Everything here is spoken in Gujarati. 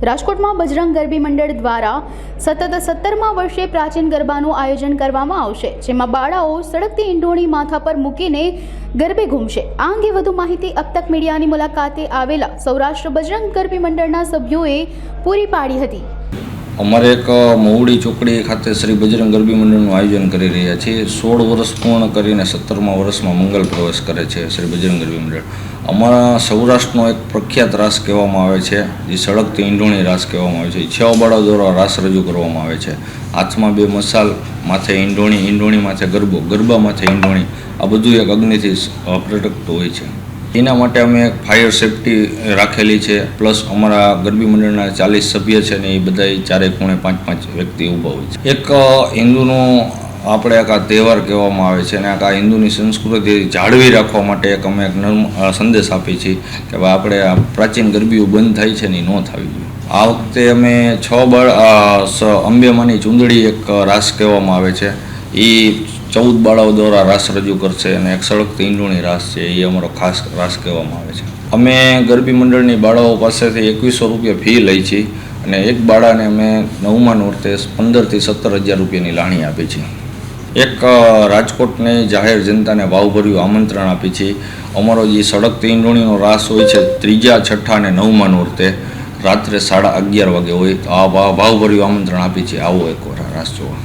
રાજકોટમાં બજરંગ ગરબી મંડળ દ્વારા સતત 17મા વર્ષે પ્રાચીન ગરબાનું આયોજન કરવામાં આવશે, જેમાં બાળાઓ સળગતી ઈંઢોણી માથા પર મૂકીને ગરબે ઘૂમશે। આ અંગે વધુ માહિતી અબ તક મીડિયાની મુલાકાતે આવેલા સૌરાષ્ટ્ર બજરંગ ગરબી મંડળના સભ્યોએ પૂરી પાડી હતી। અમારે એક મહુડી ચોકડી ખાતે શ્રી બજરંગ ગરબી મંડળનું આયોજન કરી રહ્યા છીએ। 16 વર્ષ પૂર્ણ કરીને 17મા વર્ષમાં મંગલ પ્રવેશ કરે છે શ્રી બજરંગ ગરબી મંડળ। અમારા સૌરાષ્ટ્રનો એક પ્રખ્યાત રાસ કહેવામાં આવે છે, જે સળગતી ઈંઢોણી રાસ કહેવામાં આવે છે। છ બાળાઓ દ્વારા રાસ રજૂ કરવામાં આવે છે। હાથમાં 2 મસાલ, માથે ઈંઢોણી, ઈંઢોણી માથે ગરબો, ગરબા માથે ઈંઢોણી, આ બધું એક અગ્નિથી પ્રગટતું હોય છે। એના માટે અમે એક ફાયર સેફટી રાખેલી છે, પ્લસ અમારા ગરબી મંડળના 40 સભ્ય છે ને એ બધા ચારે ખૂણે 5-5 વ્યક્તિ ઊભા હોય છે। એક હિન્દુનું આપણે એક આ તહેવાર કહેવામાં આવે છે અને આ હિન્દુની સંસ્કૃતિ જાળવી રાખવા માટે એક અમે એક સંદેશ આપીએ છીએ કે ભાઈ આપણે આ પ્રાચીન ગરબીઓ બંધ થાય છે ને એ ન થવી જોઈએ। આ વખતે અમે 6 અંબેમાની ચૂંદડી એક રાસ કહેવામાં આવે છે, એ 14 બાળાઓ દ્વારા રાસ રજૂ કરશે અને એક સળગતી ઈંઢોણી રાસ છે, એ અમારો ખાસ રાસ કહેવામાં આવે છે। અમે ગરબી મંડળની બાળાઓ પાસેથી 2100 રૂપિયા ફી લઈ છીએ અને એક બાળાને અમે 9મા નોરતે 15,000 થી 17,000 રૂપિયાની લાણી આપી છે। એક રાજકોટની જાહેર જનતાને ભાવભર્યું આમંત્રણ આપી છે। અમારો જે સળગતી ઈંઢોણીનો રાસ હોય છે 3જા, 6ઠા અને 9મા નોરતે રાત્રે 11:30 વાગે હોય, તો આ ભાવભર્યું આમંત્રણ આપી છે, આવો એકવાર રાસ જોવા।